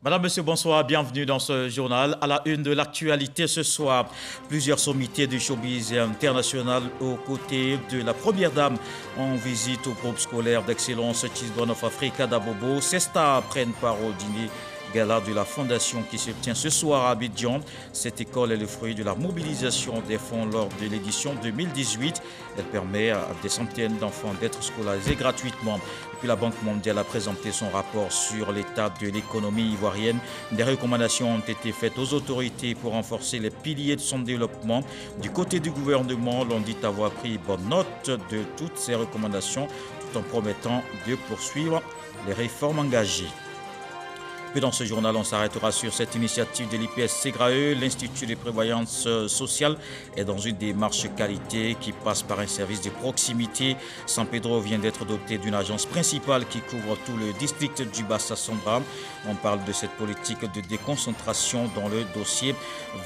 Madame, Monsieur, bonsoir, bienvenue dans ce journal. À la une de l'actualité ce soir, plusieurs sommités du showbiz international aux côtés de la première dame en visite au groupe scolaire d'excellence Children of Africa d'Abobo. Ces stars prennent part au dîner gala de la fondation qui se tient ce soir à Abidjan. Cette école est le fruit de la mobilisation des fonds lors de l'édition 2018. Elle permet à des centaines d'enfants d'être scolarisés gratuitement. Et puis la Banque mondiale a présenté son rapport sur l'état de l'économie ivoirienne. Des recommandations ont été faites aux autorités pour renforcer les piliers de son développement. Du côté du gouvernement, l'on dit avoir pris bonne note de toutes ces recommandations tout en promettant de poursuivre les réformes engagées. Puis dans ce journal, on s'arrêtera sur cette initiative de l'IPS Ségraeux. L'Institut de prévoyance sociale est dans une démarche qualité qui passe par un service de proximité. San Pedro vient d'être doté d'une agence principale qui couvre tout le district du Bassa-Sombra. On parle de cette politique de déconcentration dans le dossier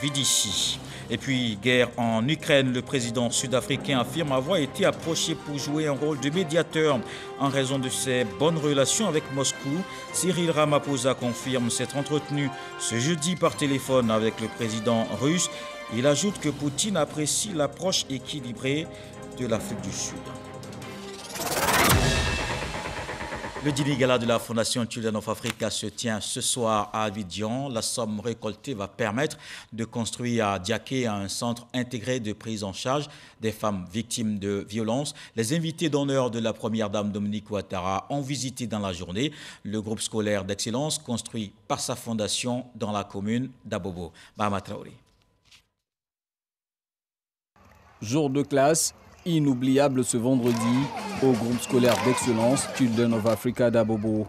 Vidici. Et puis, guerre en Ukraine, le président sud-africain affirme avoir été approché pour jouer un rôle de médiateur en raison de ses bonnes relations avec Moscou. Cyril Ramaphosa confirme s'être entretenu ce jeudi par téléphone avec le président russe. Il ajoute que Poutine apprécie l'approche équilibrée de l'Afrique du Sud. Le dîner gala de la Fondation Children of Africa se tient ce soir à Abidjan. La somme récoltée va permettre de construire à Diaké un centre intégré de prise en charge des femmes victimes de violences. Les invités d'honneur de la première dame Dominique Ouattara ont visité dans la journée le groupe scolaire d'excellence construit par sa fondation dans la commune d'Abobo. Bahama Traoré. Jour de classe inoubliable ce vendredi au groupe scolaire d'excellence Children of Africa d'Abobo.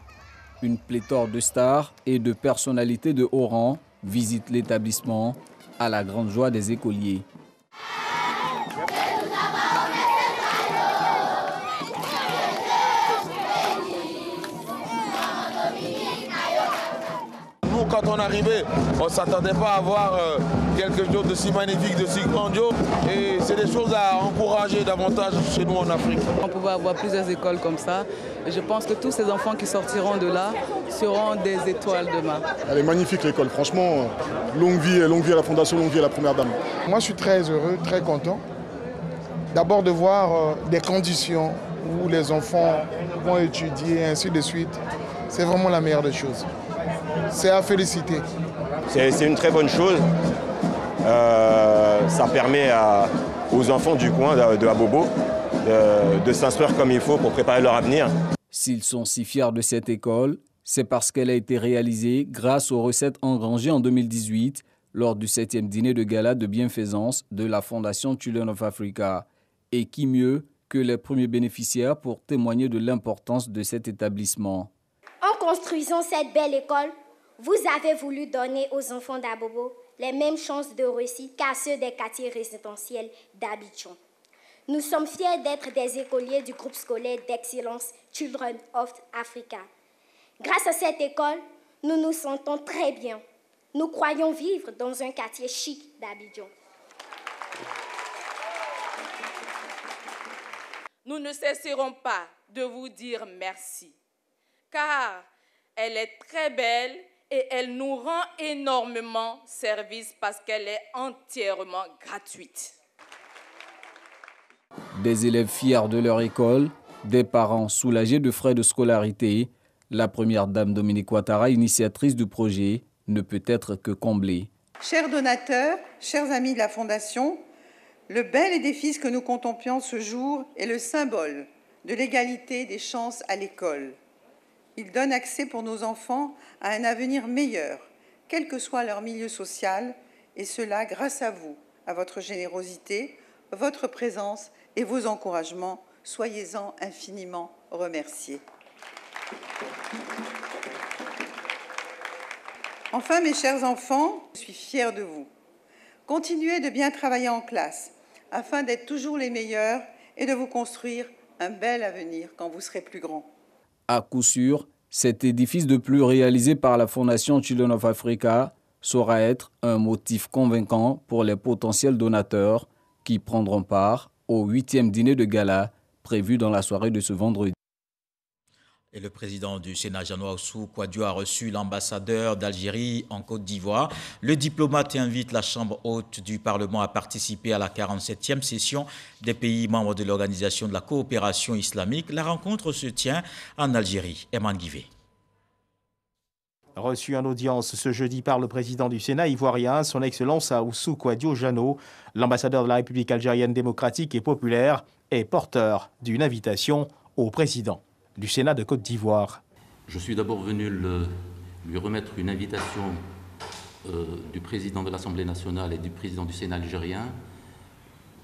Une pléthore de stars et de personnalités de haut rang visitent l'établissement à la grande joie des écoliers. Nous, quand on arrivait, on ne s'attendait pas à voir quelque chose de si magnifique, de si grandiose. Et c'est des choses à encourager davantage chez nous en Afrique. On pouvait avoir plusieurs écoles comme ça. Et je pense que tous ces enfants qui sortiront de là seront des étoiles demain. Elle est magnifique l'école, franchement. Longue vie à la Fondation, longue vie à la Première Dame. Moi je suis très heureux, très content. D'abord de voir des conditions où les enfants vont étudier, ainsi de suite. C'est vraiment la meilleure des choses. C'est à féliciter. C'est une très bonne chose. Ça permet aux enfants du coin de Abobo de s'instruire comme il faut pour préparer leur avenir. S'ils sont si fiers de cette école, c'est parce qu'elle a été réalisée grâce aux recettes engrangées en 2018 lors du 7e dîner de gala de bienfaisance de la Fondation Children of Africa. Et qui mieux que les premiers bénéficiaires pour témoigner de l'importance de cet établissement. En construisant cette belle école, vous avez voulu donner aux enfants d'Abobo les mêmes chances de réussite qu'à ceux des quartiers résidentiels d'Abidjan. Nous sommes fiers d'être des écoliers du groupe scolaire d'excellence Children of Africa. Grâce à cette école, nous nous sentons très bien. Nous croyons vivre dans un quartier chic d'Abidjan. Nous ne cesserons pas de vous dire merci, car elle est très belle et elle nous rend énormément service parce qu'elle est entièrement gratuite. Des élèves fiers de leur école, des parents soulagés de frais de scolarité, la première dame Dominique Ouattara, initiatrice du projet, ne peut être que comblée. Chers donateurs, chers amis de la Fondation, le bel édifice que nous contemplions ce jour est le symbole de l'égalité des chances à l'école. Il donne accès pour nos enfants à un avenir meilleur, quel que soit leur milieu social, et cela grâce à vous, à votre générosité, votre présence et vos encouragements. Soyez-en infiniment remerciés. Enfin, mes chers enfants, je suis fière de vous. Continuez de bien travailler en classe afin d'être toujours les meilleurs et de vous construire un bel avenir quand vous serez plus grands. À coup sûr, cet édifice de plus réalisé par la Fondation Children of Africa saura être un motif convaincant pour les potentiels donateurs qui prendront part au 8e dîner de gala prévu dans la soirée de ce vendredi. Et le président du Sénat, Jean-Noël Oussou Kouadio, a reçu l'ambassadeur d'Algérie en Côte d'Ivoire. Le diplomate invite la Chambre haute du Parlement à participer à la 47e session des pays membres de l'Organisation de la coopération islamique. La rencontre se tient en Algérie. Eman Guivé. Reçu en audience ce jeudi par le président du Sénat ivoirien, son Excellence Oussou Kouadio Jano, l'ambassadeur de la République algérienne démocratique et populaire, est porteur d'une invitation au président du Sénat de Côte d'Ivoire. Je suis d'abord venu lui remettre une invitation du président de l'Assemblée nationale et du président du Sénat algérien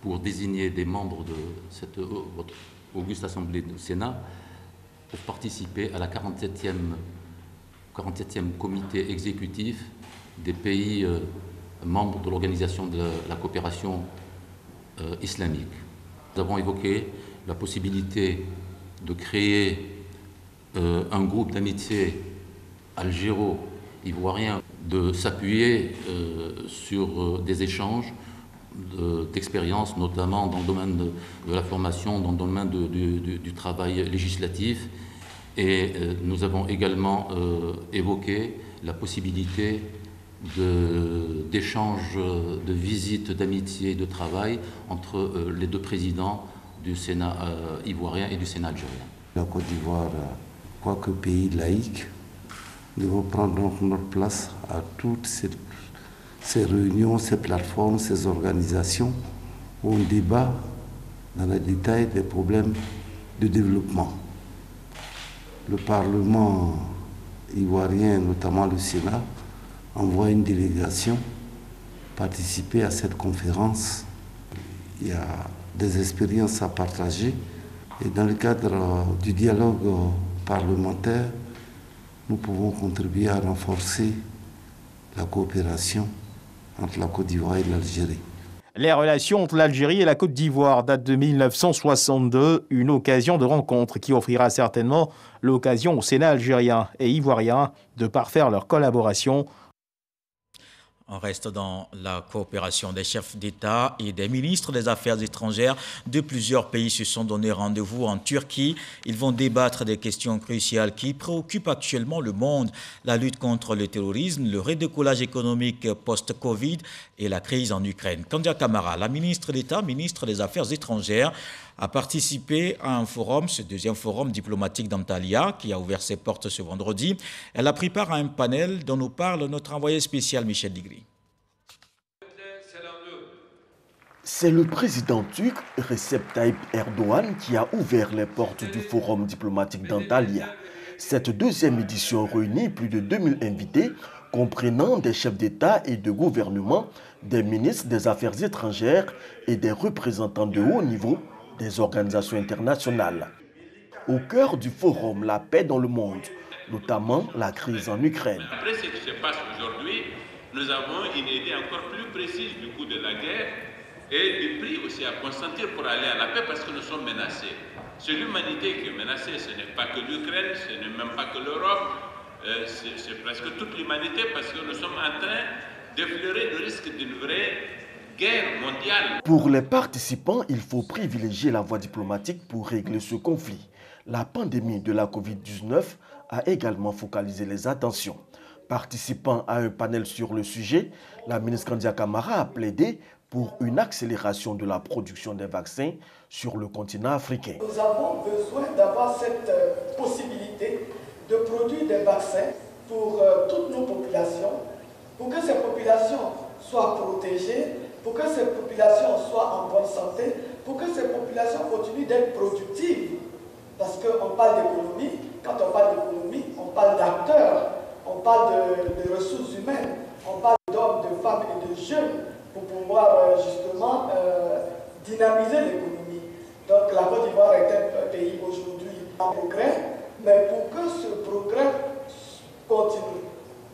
pour désigner des membres de cette auguste Assemblée du Sénat pour participer à la 47e comité exécutif des pays membres de l'Organisation de la coopération islamique. Nous avons évoqué la possibilité de créer un groupe d'amitié algéro-ivoirien, de s'appuyer sur des échanges d'expériences, notamment dans le domaine de la formation, dans le domaine du travail législatif. Et nous avons également évoqué la possibilité d'échanges, de visites d'amitié et de travail entre les deux présidents du Sénat ivoirien et du Sénat algérien. La Côte d'Ivoire, quoique pays laïque, nous devons prendre donc notre place à toutes ces réunions, ces plateformes, ces organisations où on débat dans le détail des problèmes de développement. Le Parlement ivoirien, notamment le Sénat, envoie une délégation participer à cette conférence. Il y a des expériences à partager et dans le cadre du dialogue parlementaire, nous pouvons contribuer à renforcer la coopération entre la Côte d'Ivoire et l'Algérie. Les relations entre l'Algérie et la Côte d'Ivoire datent de 1962, une occasion de rencontre qui offrira certainement l'occasion au Sénat algérien et ivoirien de parfaire leur collaboration. On reste dans la coopération. Des chefs d'État et des ministres des Affaires étrangères de plusieurs pays se sont donné rendez-vous en Turquie. Ils vont débattre des questions cruciales qui préoccupent actuellement le monde. La lutte contre le terrorisme, le redécollage économique post-Covid et la crise en Ukraine. Kandia Camara, la ministre d'État, ministre des Affaires étrangères, a participé à un forum, ce deuxième forum diplomatique d'Antalya, qui a ouvert ses portes ce vendredi. Elle a pris part à un panel dont nous parle notre envoyé spécial Michel Digri. C'est le président turc Recep Tayyip Erdogan qui a ouvert les portes du forum diplomatique d'Antalya. Cette deuxième édition réunit plus de 2000 invités, comprenant des chefs d'État et de gouvernement, des ministres des Affaires étrangères et des représentants de haut niveau des organisations internationales. Au cœur du forum, la paix dans le monde, notamment la crise en Ukraine. Après ce qui se passe aujourd'hui, nous avons une idée encore plus précise du coût de la guerre et du prix aussi à consentir pour aller à la paix parce que nous sommes menacés. C'est l'humanité qui est menacée, ce n'est pas que l'Ukraine, ce n'est même pas que l'Europe, c'est presque toute l'humanité parce que nous sommes en train d'effleurer le risque d'une vraie guerre mondiale. Pour les participants, il faut privilégier la voie diplomatique pour régler ce conflit. La pandémie de la Covid-19 a également focalisé les attentions. Participant à un panel sur le sujet, la ministre Kandia Camara a plaidé pour une accélération de la production des vaccins sur le continent africain. Nous avons besoin d'avoir cette possibilité de produire des vaccins pour toutes nos populations, pour que ces populations soient protégées, pour que ces populations soient en bonne santé, pour que ces populations continuent d'être productives. Parce qu'on parle d'économie, quand on parle d'économie, on parle d'acteurs, on parle de ressources humaines, on parle d'hommes, de femmes et de jeunes pour pouvoir justement dynamiser l'économie. Donc la Côte d'Ivoire est un pays aujourd'hui en progrès, mais pour que ce progrès continue,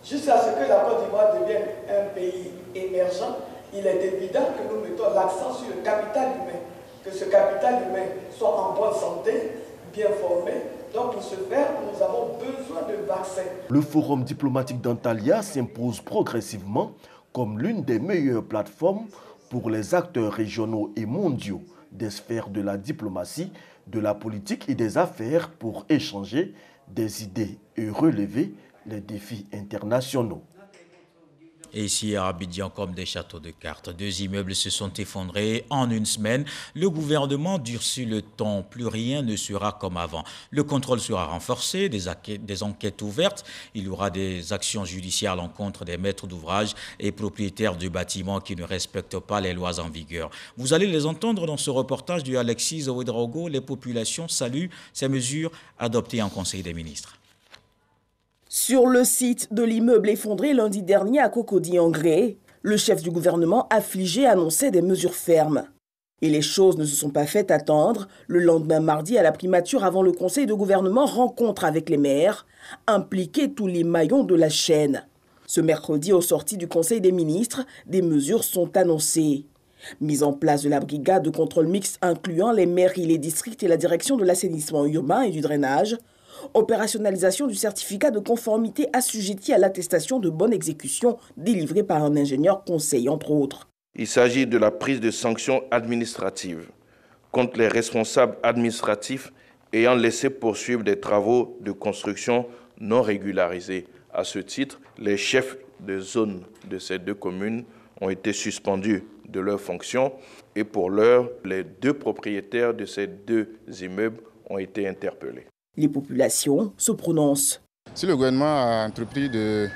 jusqu'à ce que la Côte d'Ivoire devienne un pays émergent, il est évident que nous mettons l'accent sur le capital humain, que ce capital humain soit en bonne santé, bien formé. Donc pour ce faire, nous avons besoin de vaccins. Le forum diplomatique d'Antalya s'impose progressivement comme l'une des meilleures plateformes pour les acteurs régionaux et mondiaux des sphères de la diplomatie, de la politique et des affaires pour échanger des idées et relever les défis internationaux. Et ici à Abidjan, comme des châteaux de cartes, 2 immeubles se sont effondrés en une semaine. Le gouvernement durcit le ton, plus rien ne sera comme avant. Le contrôle sera renforcé, des enquêtes ouvertes. Il y aura des actions judiciaires à l'encontre des maîtres d'ouvrage et propriétaires du bâtiment qui ne respectent pas les lois en vigueur. Vous allez les entendre dans ce reportage du Alexis Ouedraogo. Les populations saluent ces mesures adoptées en Conseil des ministres. Sur le site de l'immeuble effondré lundi dernier à Cocody-en-Gré, le chef du gouvernement affligé annonçait des mesures fermes. Et les choses ne se sont pas fait attendre. Le lendemain mardi, à la primature avant le conseil de gouvernement, rencontre avec les maires, impliquer tous les maillons de la chaîne. Ce mercredi, aux sorties du conseil des ministres, des mesures sont annoncées. Mise en place de la brigade de contrôle mixte incluant les mairies, les districts et la direction de l'assainissement urbain et du drainage. Opérationnalisation du certificat de conformité assujetti à l'attestation de bonne exécution délivré par un ingénieur conseil, entre autres. Il s'agit de la prise de sanctions administratives contre les responsables administratifs ayant laissé poursuivre des travaux de construction non régularisés. À ce titre, les chefs de zone de ces 2 communes ont été suspendus de leurs fonctions et pour l'heure, les 2 propriétaires de ces 2 immeubles ont été interpellés. Les populations se prononcent. Si le gouvernement a entrepris de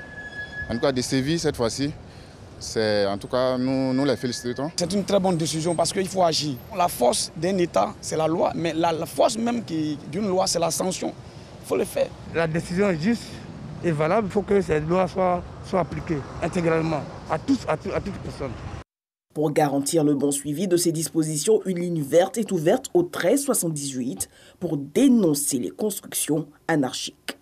sévir cette fois-ci, en tout cas, nous les félicitons. C'est une très bonne décision parce qu'il faut agir. La force d'un État, c'est la loi, mais la force même d'une loi, c'est la sanction. Il faut le faire. La décision est juste et valable. Il faut que cette loi soit appliquée intégralement à toute personne. Pour garantir le bon suivi de ces dispositions, une ligne verte est ouverte au 1378 pour dénoncer les constructions anarchiques.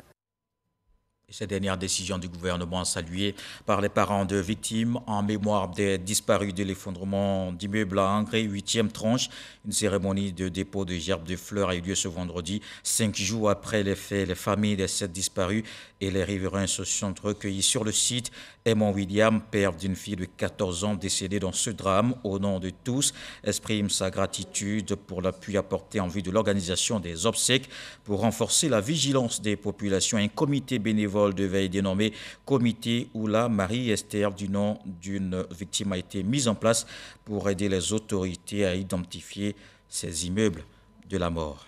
Ces dernières décisions du gouvernement saluées par les parents de victimes en mémoire des disparus de l'effondrement d'immeubles à Angré, 8e tranche. Une cérémonie de dépôt de gerbes de fleurs a eu lieu ce vendredi. 5 jours après les faits, les familles des 7 disparus et les riverains se sont recueillis sur le site. Aimon William, père d'une fille de 14 ans décédée dans ce drame, au nom de tous, exprime sa gratitude pour l'appui apporté en vue de l'organisation des obsèques. Pour renforcer la vigilance des populations, un comité bénévole de veille dénommé Comité Oula Marie-Esther du nom d'une victime a été mis en place pour aider les autorités à identifier ces immeubles de la mort.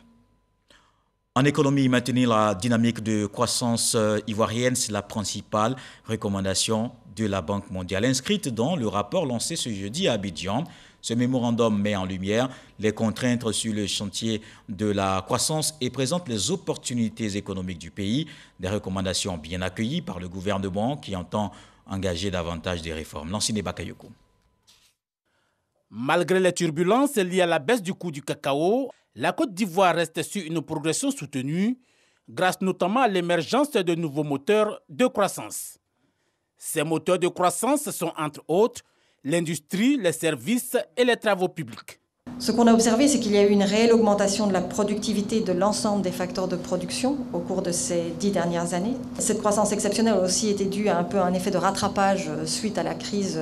En économie, maintenir la dynamique de croissance ivoirienne, c'est la principale recommandation de la Banque mondiale, inscrite dans le rapport lancé ce jeudi à Abidjan. Ce mémorandum met en lumière les contraintes sur le chantier de la croissance et présente les opportunités économiques du pays. Des recommandations bien accueillies par le gouvernement qui entend engager davantage des réformes. Lansine Bakayoko. Malgré les turbulences liées à la baisse du coût du cacao, la Côte d'Ivoire reste sur une progression soutenue, grâce notamment à l'émergence de nouveaux moteurs de croissance. Ces moteurs de croissance sont entre autres l'industrie, les services et les travaux publics. Ce qu'on a observé, c'est qu'il y a eu une réelle augmentation de la productivité de l'ensemble des facteurs de production au cours de ces 10 dernières années. Cette croissance exceptionnelle a aussi été due à un effet de rattrapage suite à la crise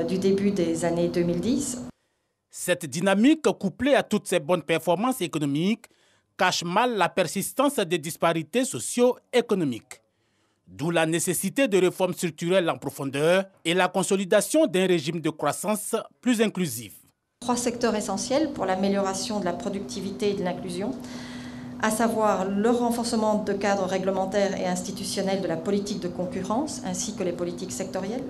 du début des années 2010. Cette dynamique, couplée à toutes ces bonnes performances économiques, cache mal la persistance des disparités socio-économiques. D'où la nécessité de réformes structurelles en profondeur et la consolidation d'un régime de croissance plus inclusif. 3 secteurs essentiels pour l'amélioration de la productivité et de l'inclusion, à savoir le renforcement de cadres réglementaires et institutionnels de la politique de concurrence ainsi que les politiques sectorielles,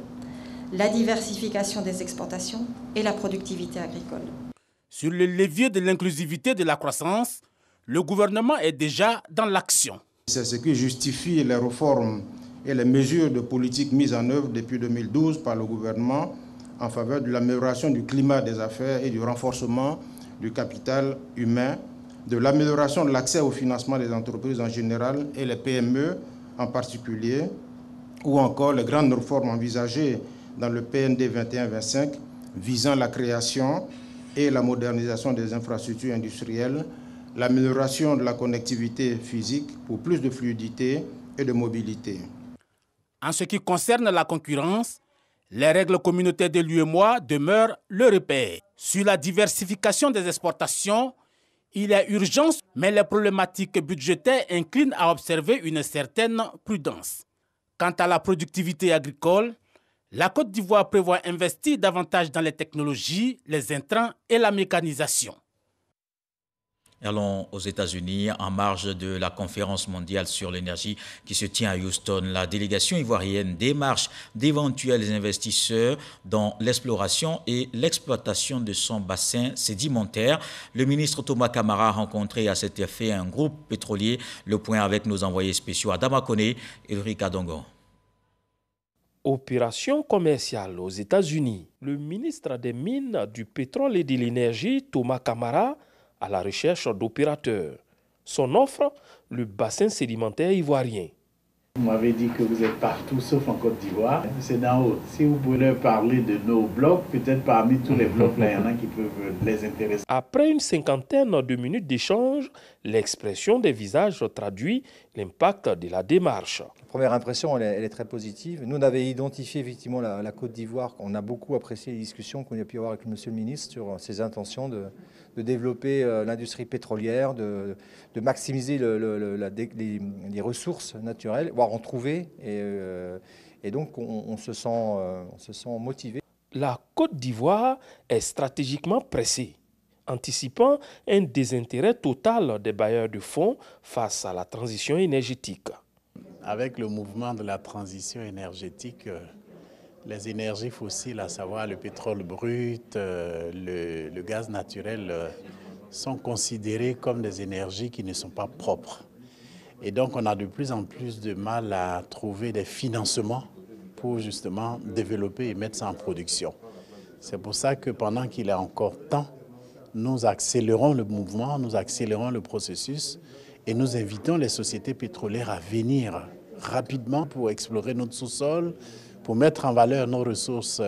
la diversification des exportations et la productivité agricole. Sur le levier de l'inclusivité de la croissance, le gouvernement est déjà dans l'action. C'est ce qui justifie les réformes et les mesures de politique mises en œuvre depuis 2012 par le gouvernement en faveur de l'amélioration du climat des affaires et du renforcement du capital humain, de l'amélioration de l'accès au financement des entreprises en général et les PME en particulier, ou encore les grandes réformes envisagées dans le PND 21-25 visant la création et la modernisation des infrastructures industrielles, l'amélioration de la connectivité physique pour plus de fluidité et de mobilité. En ce qui concerne la concurrence, les règles communautaires de l'UEMOA demeurent le repère. Sur la diversification des exportations, Il y a urgence, mais les problématiques budgétaires inclinent à observer une certaine prudence. Quant à la productivité agricole, la Côte d'Ivoire prévoit investir davantage dans les technologies, les intrants et la mécanisation. Allons aux États-Unis, en marge de la conférence mondiale sur l'énergie qui se tient à Houston. La délégation ivoirienne démarche d'éventuels investisseurs dans l'exploration et l'exploitation de son bassin sédimentaire. Le ministre Thomas Camara a rencontré à cet effet un groupe pétrolier. Le point avec nos envoyés spéciaux Adama Koné et Ulrika Dongo. Opération commerciale aux États-Unis. Le ministre des Mines, du Pétrole et de l'Énergie, Thomas Camara, à la recherche d'opérateurs. Son offre, le bassin sédimentaire ivoirien. Vous m'avez dit que vous êtes partout sauf en Côte d'Ivoire. C'est d'en haut. Si vous pouvez leur parler de nos blocs, peut-être parmi tous les blocs, là, il y en a qui peuvent les intéresser. Après une cinquantaine de minutes d'échange, l'expression des visages traduit l'impact de la démarche. La première impression, elle est très positive. Nous, on avait identifié effectivement la Côte d'Ivoire. On a beaucoup apprécié les discussions qu'on a pu avoir avec M. le ministre sur ses intentions de développer l'industrie pétrolière, de maximiser les ressources naturelles, voire en trouver. Et donc, on se sent motivé. La Côte d'Ivoire est stratégiquement pressée, anticipant un désintérêt total des bailleurs de fonds face à la transition énergétique. Avec le mouvement de la transition énergétique, les énergies fossiles, à savoir le pétrole brut, le gaz naturel, sont considérées comme des énergies qui ne sont pas propres. Et donc on a de plus en plus de mal à trouver des financements pour justement développer et mettre ça en production. C'est pour ça que pendant qu'il est encore temps, nous accélérons le mouvement, nous accélérons le processus et nous invitons les sociétés pétrolières à venir rapidement pour explorer notre sous-sol, pour mettre en valeur nos ressources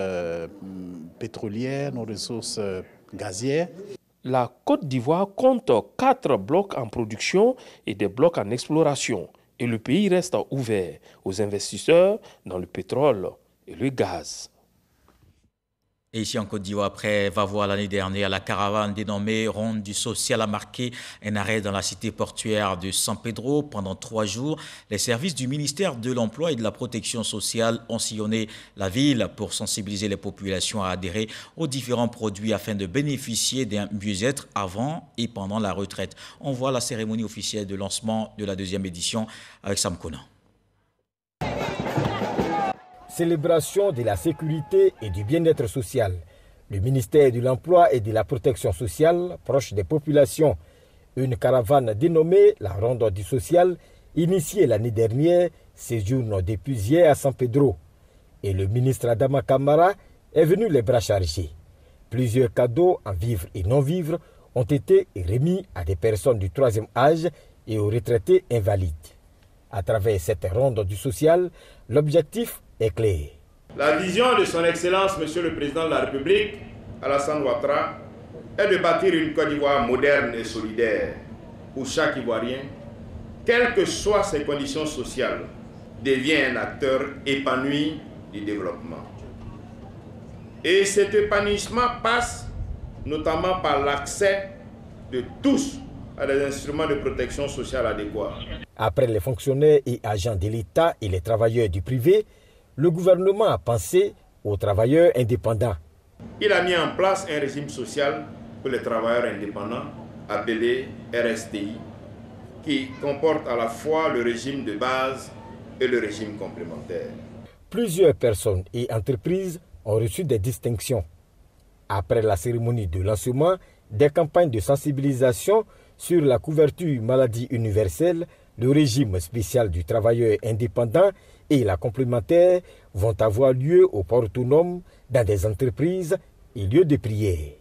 pétrolières, nos ressources gazières. La Côte d'Ivoire compte 4 blocs en production et des blocs en exploration. Et le pays reste ouvert aux investisseurs dans le pétrole et le gaz. Et ici en Côte d'Ivoire, après Vavois l'année dernière, la caravane dénommée Ronde du Social a marqué un arrêt dans la cité portuaire de San Pedro pendant 3 jours. Les services du ministère de l'Emploi et de la Protection sociale ont sillonné la ville pour sensibiliser les populations à adhérer aux différents produits afin de bénéficier d'un mieux-être avant et pendant la retraite. On voit la cérémonie officielle de lancement de la 2e édition avec Sam Kona. Célébration de la sécurité et du bien-être social. Le ministère de l'Emploi et de la Protection sociale, proche des populations. Une caravane dénommée la Ronde du Social, initiée l'année dernière, séjourne depuis hier à San Pedro. Et le ministre Adama Camara est venu les bras chargés. Plusieurs cadeaux en vivres et non-vivres ont été remis à des personnes du 3e âge et aux retraités invalides. À travers cette Ronde du Social, l'objectif est clair. La vision de son Excellence, Monsieur le Président de la République, Alassane Ouattara, est de bâtir une Côte d'Ivoire moderne et solidaire, où chaque Ivoirien, quelles que soient ses conditions sociales, devient un acteur épanoui du développement. Et cet épanouissement passe notamment par l'accès de tous à des instruments de protection sociale adéquats. Après les fonctionnaires et agents de l'État et les travailleurs du privé, le gouvernement a pensé aux travailleurs indépendants. Il a mis en place un régime social pour les travailleurs indépendants, appelé RSTI, qui comporte à la fois le régime de base et le régime complémentaire. Plusieurs personnes et entreprises ont reçu des distinctions. Après la cérémonie de lancement, des campagnes de sensibilisation sur la couverture maladie universelle, le régime spécial du travailleur indépendant et la complémentaire vont avoir lieu au port autonome, dans des entreprises et lieux de prière.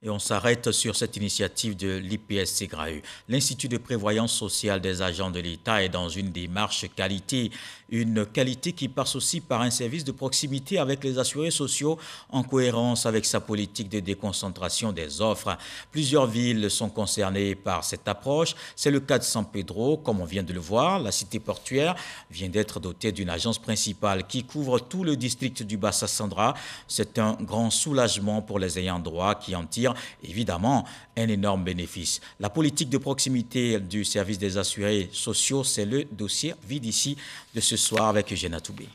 Et on s'arrête sur cette initiative de l'IPS-SEGRAU. L'Institut de prévoyance sociale des agents de l'État est dans une démarche qualité. Une qualité qui passe aussi par un service de proximité avec les assurés sociaux en cohérence avec sa politique de déconcentration des offres. Plusieurs villes sont concernées par cette approche. C'est le cas de San Pedro, comme on vient de le voir. La cité portuaire vient d'être dotée d'une agence principale qui couvre tout le district du Bassa Sandra. C'est un grand soulagement pour les ayants droit qui en tirent dire évidemment un énorme bénéfice. La politique de proximité du service des assurés sociaux, c'est le dossier vide ici de ce soir avec Eugène Atoubé.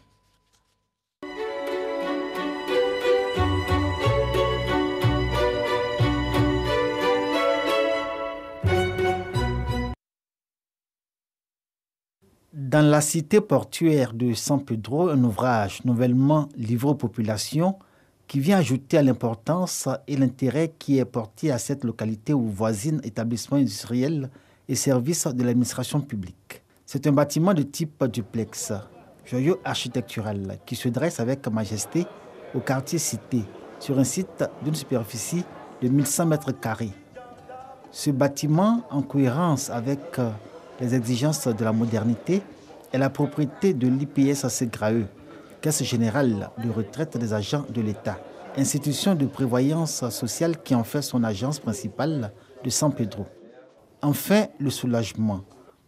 Dans la cité portuaire de San Pedro, un ouvrage nouvellement livré aux populations qui vient ajouter à l'importance et l'intérêt qui est porté à cette localité où voisinent établissements industriels et services de l'administration publique. C'est un bâtiment de type duplex, joyau architectural, qui se dresse avec majesté au quartier Cité, sur un site d'une superficie de 1100 mètres carrés. Ce bâtiment, en cohérence avec les exigences de la modernité, est la propriété de l'IPS SEGRAE, Caisse générale de retraite des agents de l'État, institution de prévoyance sociale qui en fait son agence principale de San Pedro. Enfin, le soulagement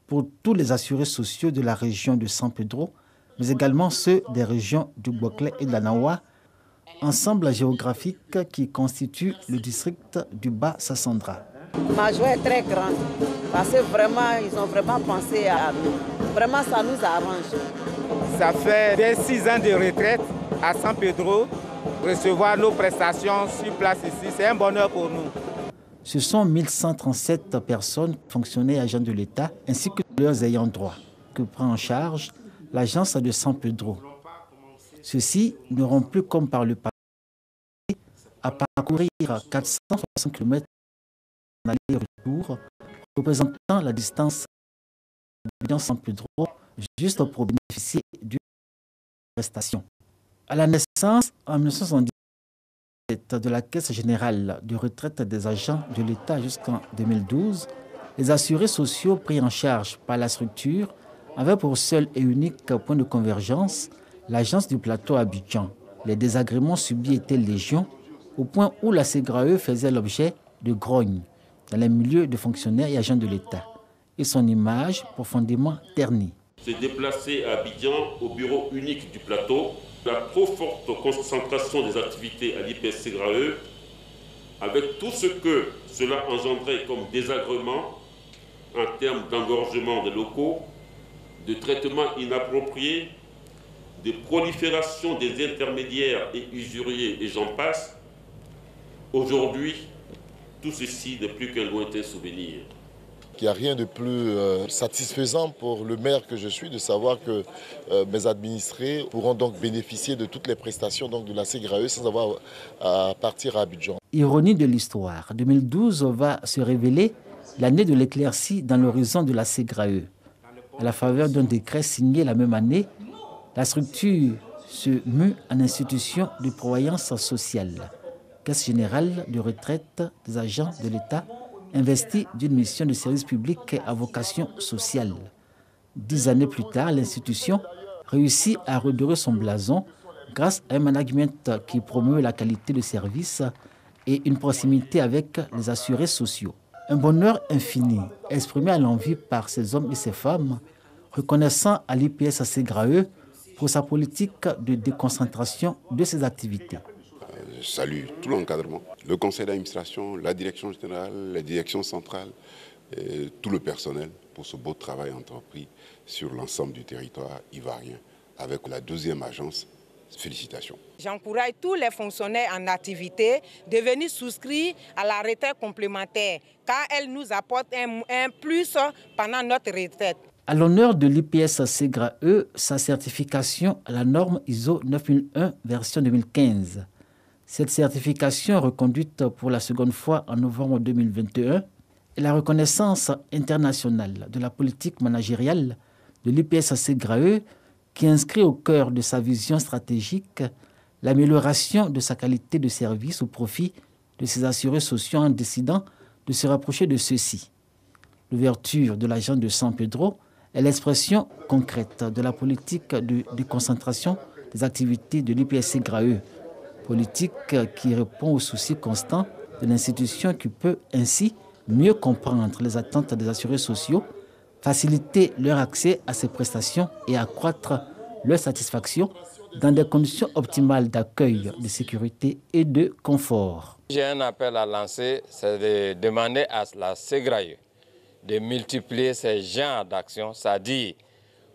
pour tous les assurés sociaux de la région de San Pedro, mais également ceux des régions du Boclé et de la Nawa, ensemble géographique qui constitue le district du Bas-Sassandra. Ma joie est très grande parce que vraiment, ils ont vraiment pensé à nous. Vraiment, ça nous arrange. Ça fait 6 ans de retraite à San Pedro. Recevoir nos prestations sur place ici, c'est un bonheur pour nous. Ce sont 1137 personnes, fonctionnaires et agents de l'État, ainsi que leurs ayants droit, que prend en charge l'agence de San Pedro. Ceux-ci n'auront plus, comme par le passé, à parcourir 460 km en aller-retour, représentant la distance de San Pedro, juste pour bénéficier d'une prestation. À la naissance, en 1977, de la Caisse générale de retraite des agents de l'État jusqu'en 2012, les assurés sociaux pris en charge par la structure avaient pour seul et unique point de convergence l'agence du plateau à Abidjan. Les désagréments subis étaient légion, au point où la SEGRAE faisait l'objet de grognes dans les milieux de fonctionnaires et agents de l'État, et son image profondément ternie. Se déplacer à Abidjan, au bureau unique du plateau, la trop forte concentration des activités à l'IPS SEGRAE, avec tout ce que cela engendrait comme désagrément en termes d'engorgement des locaux, de traitement inapproprié, de prolifération des intermédiaires et usuriers et j'en passe, aujourd'hui, tout ceci n'est plus qu'un lointain souvenir. Il n'y a rien de plus satisfaisant pour le maire que je suis de savoir que mes administrés pourront donc bénéficier de toutes les prestations donc, de la SEGRAE sans avoir à partir à Abidjan. Ironie de l'histoire, 2012 va se révéler l'année de l'éclaircie dans l'horizon de la SEGRAE. À la faveur d'un décret signé la même année, la structure se mue en institution de prévoyance sociale, Caisse générale de retraite des agents de l'État, investi d'une mission de service public à vocation sociale. 10 années plus tard, l'institution réussit à redorer son blason grâce à un management qui promeut la qualité de service et une proximité avec les assurés sociaux. Un bonheur infini exprimé à l'envi par ces hommes et ces femmes, reconnaissant à l'IPS SEGRAE pour sa politique de déconcentration de ses activités. Je salue tout l'encadrement, le conseil d'administration, la direction générale, la direction centrale, et tout le personnel pour ce beau travail entrepris sur l'ensemble du territoire ivoirien avec la 2e agence. Félicitations. J'encourage tous les fonctionnaires en activité de venir souscrire à la retraite complémentaire car elle nous apporte un plus pendant notre retraite. À l'honneur de l'IPS SEGRAE, sa certification à la norme ISO 9001 version 2015. Cette certification, reconduite pour la seconde fois en novembre 2021, est la reconnaissance internationale de la politique managériale de l'IPS SEGRAE qui inscrit au cœur de sa vision stratégique l'amélioration de sa qualité de service au profit de ses assurés sociaux en décidant de se rapprocher de ceux-ci. L'ouverture de l'agence de San Pedro est l'expression concrète de la politique de déconcentration des activités de l'IPS SEGRAE, politique qui répond aux soucis constants de l'institution qui peut ainsi mieux comprendre les attentes des assurés sociaux, faciliter leur accès à ces prestations et accroître leur satisfaction dans des conditions optimales d'accueil, de sécurité et de confort. J'ai un appel à lancer, c'est de demander à la SEGRAE de multiplier ces genres d'actions, c'est-à-dire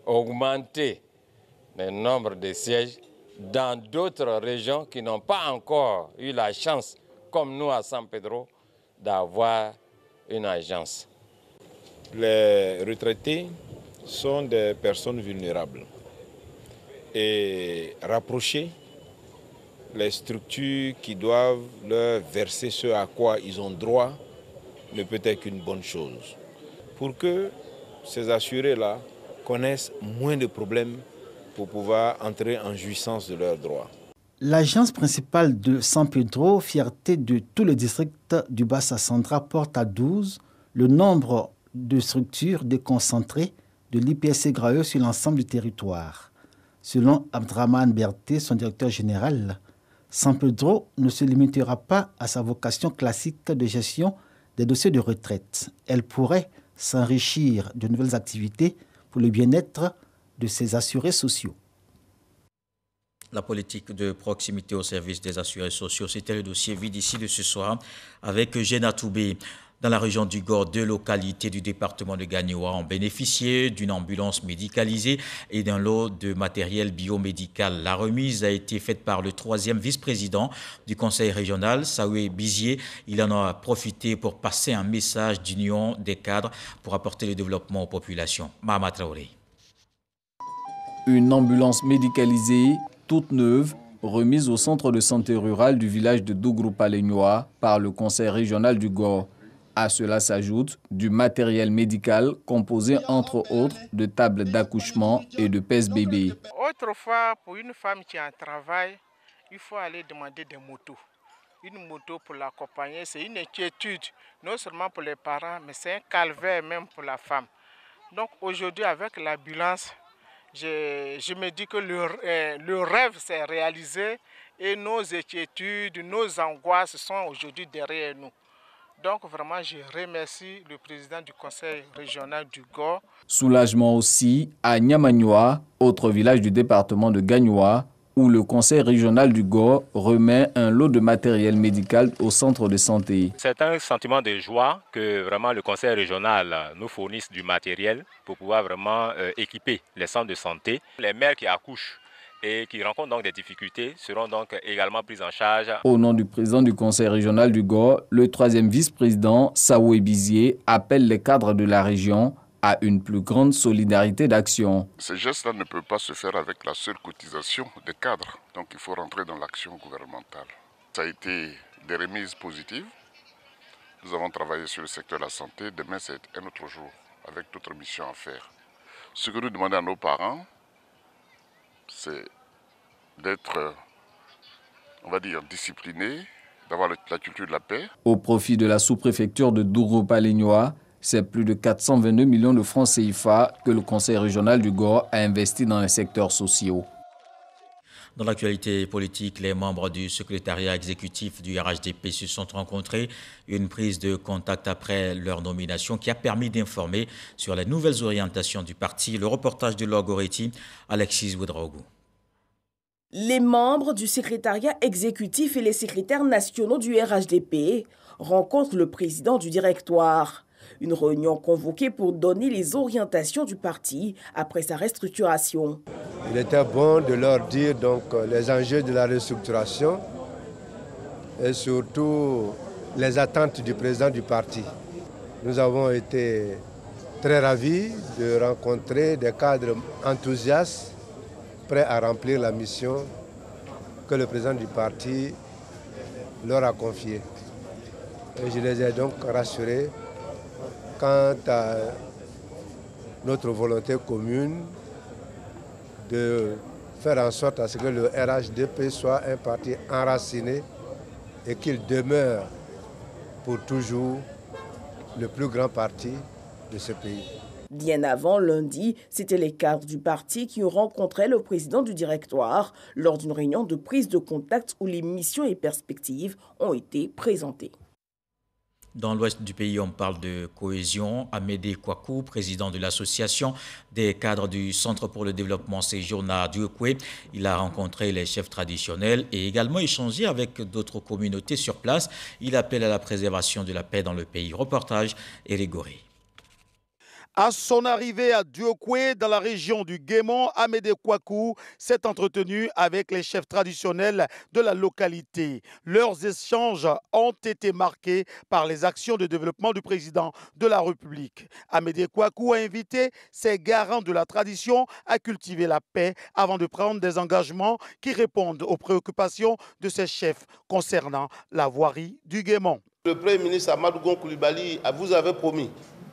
augmenter le nombre de sièges dans d'autres régions qui n'ont pas encore eu la chance, comme nous à San Pedro, d'avoir une agence. Les retraités sont des personnes vulnérables et rapprocher les structures qui doivent leur verser ce à quoi ils ont droit ne peut être qu'une bonne chose. Pour que ces assurés-là connaissent moins de problèmes pour pouvoir entrer en jouissance de leurs droits. L'agence principale de San Pedro, fierté de tout le district du Bassa-Central, porte à 12 le nombre de structures déconcentrées de l'IPS-SEGRAE sur l'ensemble du territoire. Selon Abdraman Berté, son directeur général, San Pedro ne se limitera pas à sa vocation classique de gestion des dossiers de retraite. Elle pourrait s'enrichir de nouvelles activités pour le bien-être de ses assurés sociaux. La politique de proximité au service des assurés sociaux, c'était le dossier vide ici de ce soir avec Eugène Toubé. Dans la région du Gor, 2 localités du département de Gagnoa ont bénéficié d'une ambulance médicalisée et d'un lot de matériel biomédical. La remise a été faite par le 3e vice-président du conseil régional, Saoué Bizier. Il en a profité pour passer un message d'union des cadres pour apporter le développement aux populations. Mahama Traoré. Une ambulance médicalisée, toute neuve, remise au centre de santé rural du village de Dougrou-Palegnoa par le conseil régional du Gor. À cela s'ajoute du matériel médical composé entre autres de tables d'accouchement et de pèse-bébé. Autrefois, pour une femme qui est en travail, il faut aller demander des motos. Une moto pour l'accompagner, c'est une inquiétude, non seulement pour les parents, mais c'est un calvaire même pour la femme. Donc aujourd'hui, avec l'ambulance, je me dis que le rêve s'est réalisé et nos inquiétudes, nos angoisses sont aujourd'hui derrière nous. Donc vraiment, je remercie le président du conseil régional du Gor. Soulagement aussi à Niamagnoa, autre village du département de Gagnoa, où le conseil régional du Gor remet un lot de matériel médical au centre de santé. C'est un sentiment de joie que vraiment le conseil régional nous fournisse du matériel pour pouvoir vraiment équiper les centres de santé. Les mères qui accouchent et qui rencontrent donc des difficultés seront donc également prises en charge. Au nom du président du conseil régional du Gor, le 3e vice-président, Saoué Bizier, appelle les cadres de la région à une plus grande solidarité d'action. Ce geste-là ne peut pas se faire avec la seule cotisation des cadres. Donc il faut rentrer dans l'action gouvernementale. Ça a été des remises positives. Nous avons travaillé sur le secteur de la santé. Demain, c'est un autre jour, avec d'autres missions à faire. Ce que nous demandons à nos parents, c'est d'être, on va dire, disciplinés, d'avoir la culture de la paix. Au profit de la sous-préfecture de Dougrou-Palegnoa, c'est plus de 422 millions de francs CFA que le conseil régional du Gor a investi dans les secteurs sociaux. Dans l'actualité politique, les membres du secrétariat exécutif du RHDP se sont rencontrés. Une prise de contact après leur nomination qui a permis d'informer sur les nouvelles orientations du parti. Le reportage de Logoretti, Alexis Ouedraogo. Les membres du secrétariat exécutif et les secrétaires nationaux du RHDP rencontrent le président du directoire. Une réunion convoquée pour donner les orientations du parti après sa restructuration. Il était bon de leur dire donc les enjeux de la restructuration et surtout les attentes du président du parti. Nous avons été très ravis de rencontrer des cadres enthousiastes prêts à remplir la mission que le président du parti leur a confiée. Et je les ai donc rassurés quant à notre volonté commune de faire en sorte à ce que le RHDP soit un parti enraciné et qu'il demeure pour toujours le plus grand parti de ce pays. Bien avant lundi, c'étaient les cadres du parti qui ont rencontré le président du directoire lors d'une réunion de prise de contact où les missions et perspectives ont été présentées. Dans l'ouest du pays, on parle de cohésion. Amédée Kwaku, président de l'association des cadres du Centre pour le développement séjourna d'Uekwe, il a rencontré les chefs traditionnels et également échangé avec d'autres communautés sur place. Il appelle à la préservation de la paix dans le pays. Reportage Éric Goré. À son arrivée à Diokwe, dans la région du Guémon, Amédée Kwaku s'est entretenu avec les chefs traditionnels de la localité. Leurs échanges ont été marqués par les actions de développement du président de la République. Amédée Kwaku a invité ses garants de la tradition à cultiver la paix avant de prendre des engagements qui répondent aux préoccupations de ses chefs concernant la voirie du Guémon. Le Premier ministre Amadou Gon Coulibaly vous avait promis.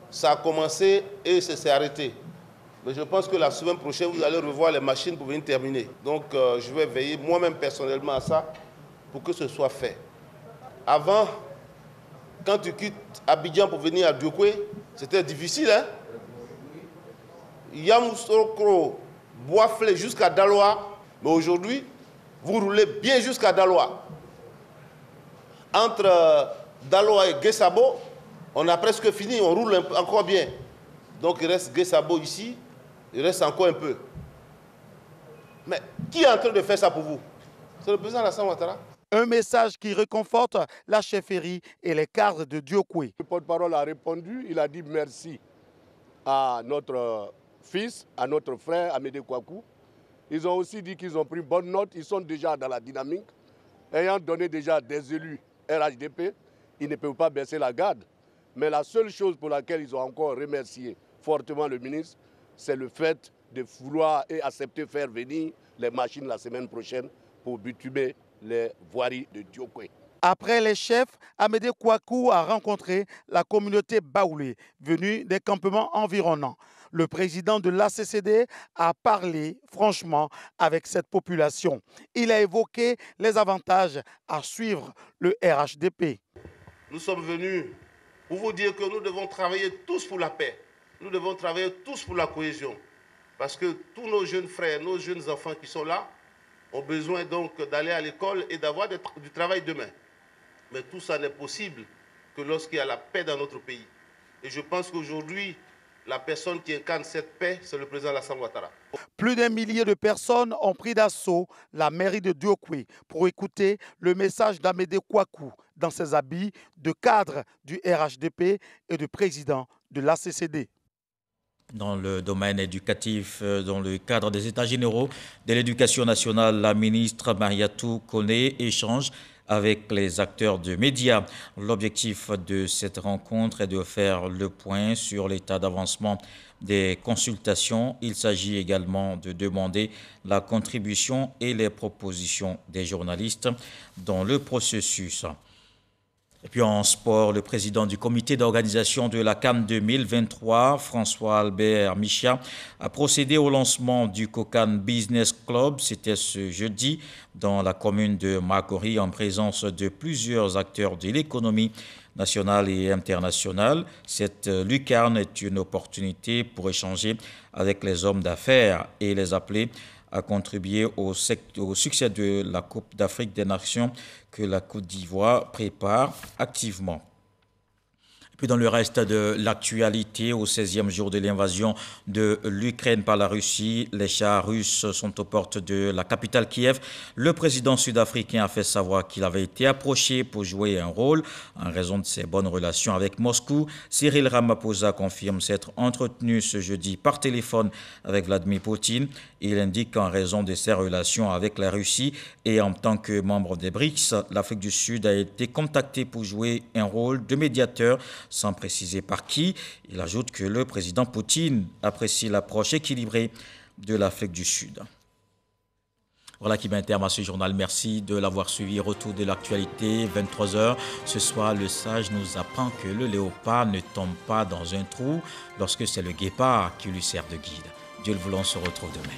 Ça a commencé et ça s'est arrêté. Mais je pense que la semaine prochaine, vous allez revoir les machines pour venir terminer. Donc je vais veiller moi-même personnellement à ça pour que ce soit fait. Avant, quand tu quittes Abidjan pour venir à Diokwe, c'était difficile. Hein? Yamoussoukro, Boisflé jusqu'à Daloa. Mais aujourd'hui, vous roulez bien jusqu'à Daloa. Entre Daloa et Guessabo, on a presque fini, on roule encore bien. Donc il reste Guessabo ici, il reste encore un peu. Mais qui est en train de faire ça pour vous? C'est le président Alassane Ouattara. Un message qui réconforte la chefferie et les cadres de Diokwe. Le porte-parole a répondu, il a dit merci à notre fils, à notre frère Amédée Kwaku. Ils ont aussi dit qu'ils ont pris bonne note, ils sont déjà dans la dynamique. Ayant donné déjà des élus RHDP, ils ne peuvent pas baisser la garde. Mais la seule chose pour laquelle ils ont encore remercié fortement le ministre, c'est le fait de vouloir et accepter faire venir les machines la semaine prochaine pour bitumer les voiries de Diokwe. Après les chefs, Amédée Kwaku a rencontré la communauté baoulé, venue des campements environnants. Le président de l'ACCD a parlé franchement avec cette population. Il a évoqué les avantages à suivre le RHDP. Nous sommes venus pour vous dire que nous devons travailler tous pour la paix. Nous devons travailler tous pour la cohésion. Parce que tous nos jeunes frères, nos jeunes enfants qui sont là, ont besoin donc d'aller à l'école et d'avoir du travail demain. Mais tout ça n'est possible que lorsqu'il y a la paix dans notre pays. Et je pense qu'aujourd'hui, la personne qui incarne cette paix, c'est le président Alassane Ouattara. Plus d'un millier de personnes ont pris d'assaut la mairie de Diokwe pour écouter le message d'Amédée Kwaku dans ses habits de cadre du RHDP et de président de l'ACCD. Dans le domaine éducatif, dans le cadre des États généraux de l'éducation nationale, la ministre Mariatou Koné échange avec les acteurs de médias. L'objectif de cette rencontre est de faire le point sur l'état d'avancement des consultations. Il s'agit également de demander la contribution et les propositions des journalistes dans le processus. Et puis en sport, le président du comité d'organisation de la CAN 2023, François-Albert Micha, a procédé au lancement du Kokan Business Club. C'était ce jeudi dans la commune de Makori en présence de plusieurs acteurs de l'économie nationale et internationale. Cette lucarne est une opportunité pour échanger avec les hommes d'affaires et les appeler à contribuer au succès de la Coupe d'Afrique des Nations que la Côte d'Ivoire prépare activement. Puis dans le reste de l'actualité, au 16e jour de l'invasion de l'Ukraine par la Russie, les chars russes sont aux portes de la capitale Kiev. Le président sud-africain a fait savoir qu'il avait été approché pour jouer un rôle en raison de ses bonnes relations avec Moscou. Cyril Ramaphosa confirme s'être entretenu ce jeudi par téléphone avec Vladimir Poutine. Il indique qu'en raison de ses relations avec la Russie et en tant que membre des BRICS, l'Afrique du Sud a été contactée pour jouer un rôle de médiateur sans préciser par qui. Il ajoute que le président Poutine apprécie l'approche équilibrée de l'Afrique du Sud. Voilà qui met un terme à ce journal. Merci de l'avoir suivi. Retour de l'actualité, 23h. Ce soir, le sage nous apprend que le léopard ne tombe pas dans un trou lorsque c'est le guépard qui lui sert de guide. Dieu le voulant, on se retrouve demain.